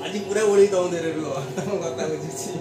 आज पूरा ओड़ी दो दे रे रो तम कथा बुझिछि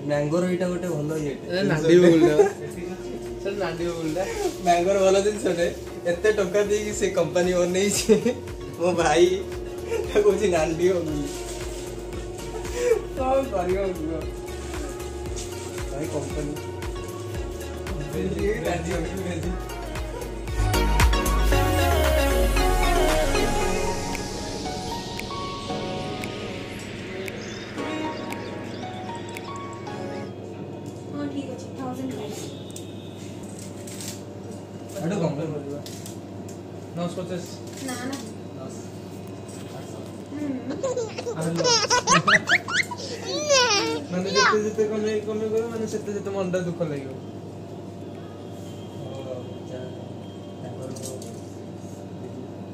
मैंगोर इटा गोटे भलो ये नांडी बोलदा सर नांडी बोलदा मैंगोर भलो दिन सटे एते टका दे कि से कंपनी बनै छी मो भाई कोची नांडी हो गई तो करियो भाई कंपनी नांडी हो गई अडो कंप्लेन करबा 950 ना ना 10 माने जते कमे करो माने सेते मन दुख लागियो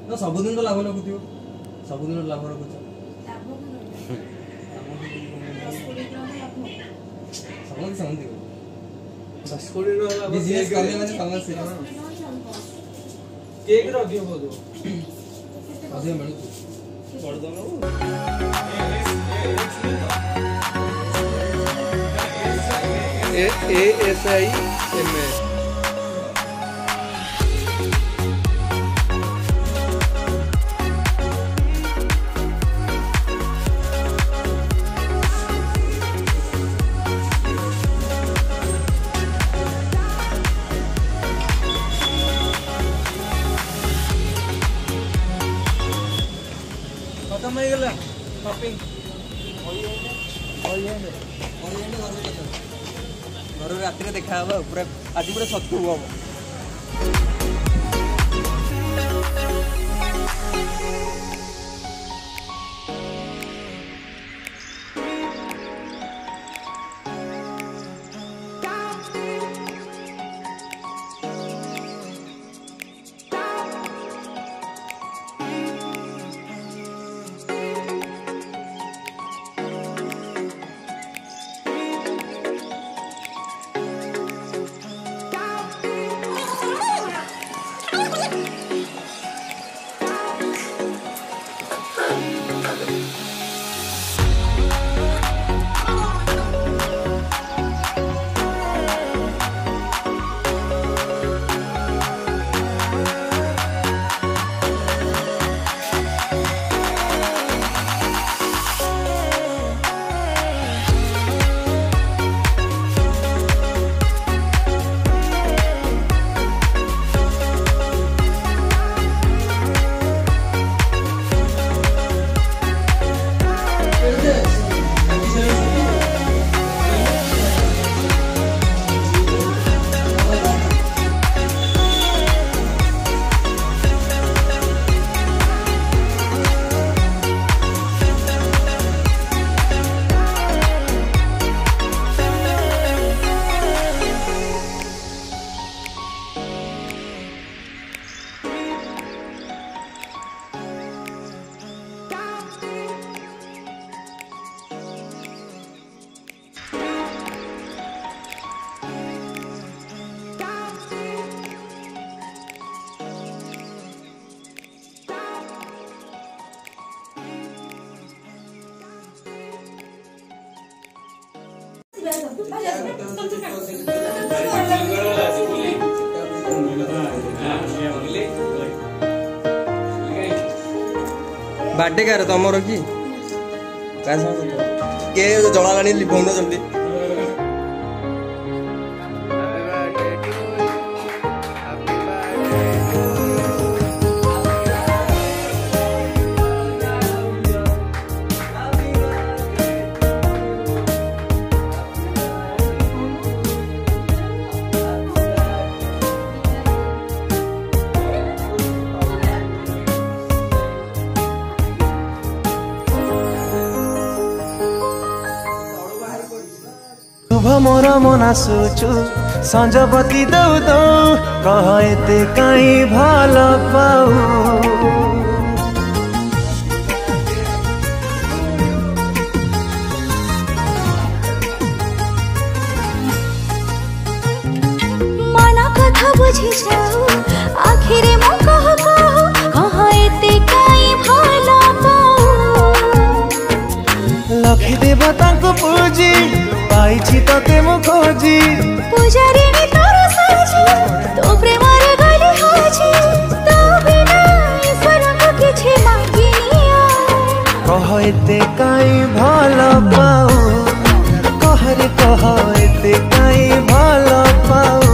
ना सब दिन तो लाभ रखुथियो सब दिन लाभ रखुछ लाभ समझ 10 कोटी रो बिजनेस करने माने समस्या ना केक रो दियो बोलो अधे मिल पड़ दो A S I M A खत्म हो गला शॉपिंग घर रात देखा पूरा आज पूरा सत्तू हम बाटे कार तमर कि के जलालानी भौन जल्दी मोर मना सोचु संजपति दौ दौ कह एते काई भल पाऊ मना कथा बुझी जाऊ आखिर मो कह एते काई भल पाऊ लखी देवता को पूजी पाइछि तते मो खोजी पूजारिणी तोर साजी तो प्रेमर गली हाजी तो बिना ईश्वर को किछि मांगिनिया कह एते काई भल पाऊ कह एते काई भल पाऊ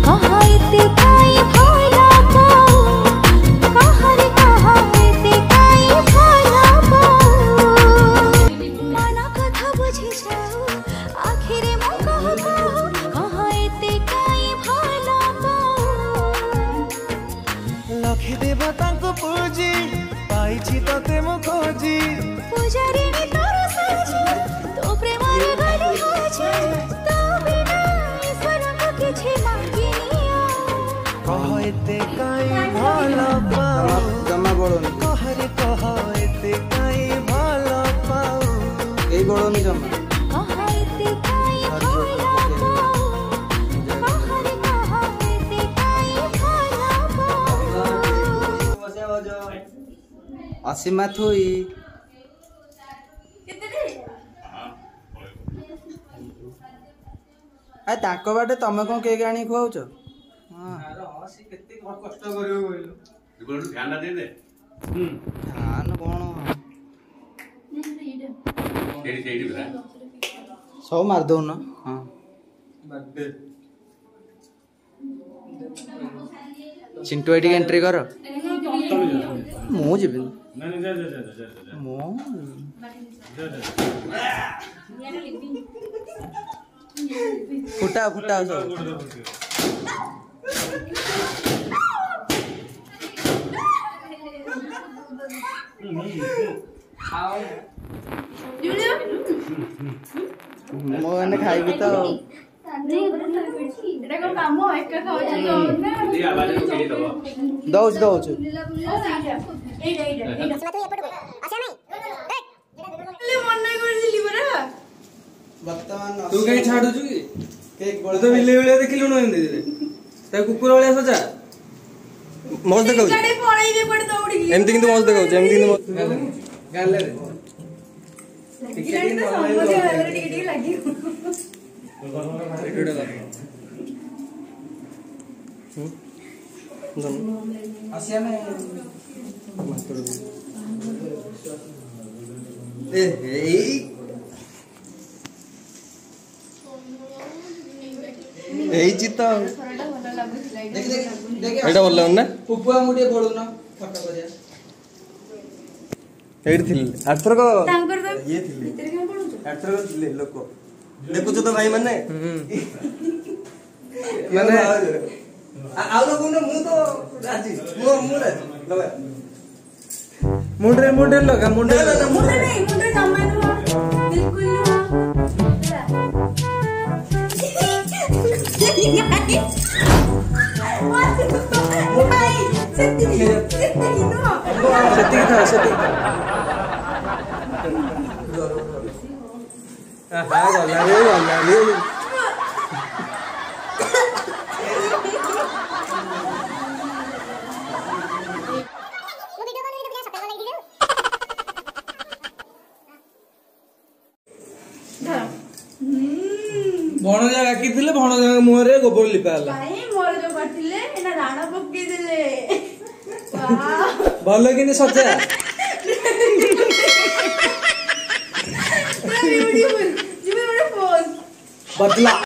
कह एते काई भल पाऊ कह एते काई भल पाऊ मना कथा बुझी जाऊ आखिर मो कह एते काई भल पाऊ लखी देवता को पूजी पाइछि तते मो खोजी पूजारिणी तोर साजी तो प्रेमर गली हाजी तो बिना ईश्वर को किछि मांगिनिया कह एते काई भल पाऊ जमा बड़ोनी कह एते काई भल पाऊ यही बड़ोनी जमा कह एते काई भल पाऊ कह एते काई भल पाऊ असीमा थोई आ ताको बाटे तमे कोन केक आनी खुआउछ हां से केते कष्ट करियो बोइलो इबोड ध्यान दे दे ध्यान कोन एडी एडी बरा सौ मार दो ना हां मार दे चिंटू एडी एंट्री कर मो जेबे नहीं जा जा जा जा मो फुटा फुटा सब मो ने खाइबी तो एटा को काम एका खाउ ना दी आवाज को केडी दबो दौच दौच एटा मन कर दिली बरा वर्तमान तू कहीं छाड़ू की केक तू तो बिल्ली वाले देखिलु न एंदी दे ता कुकुर वाले सजा मौज देखाउ गाड़ी पळाई दे पड़ दौड़ी एमती किंतु मौज देखाउ एमती किंतु गाले रे टिकट तो समझ आ टिकट लगी आसिया में ए एई चित्त देख देख एटा बोलला ना पुपुआ मुटे बोलू ना फटा करिया एडी थिल आथर को तांकर तो ये थिल भीतर के पड़ू आथर को थिले लोक देखु तो भाई माने माने आउ लोग ने मु तो राजी मु राजी लगा मुंडे लगा मुंडे मुंडे नहीं मुंडे जमा नुआ बिल्कुल ଭଣଜା ଡାକିଥିଲେ ଭଣଜା ମୁହଁରେ ଗୋବର ଲିପା ହେଲା। ଭାଇ ମୋର ଯୋଉ କରିଥିଲେ ଏନା ରାଣ ପକେଇଦେଲେ। ଭଲ କିନି ସଜା ବ୍ୟୁଟିଫୁଲ। ଯିବେ ଗୋଟେ ପୋଜ ବଦଲା।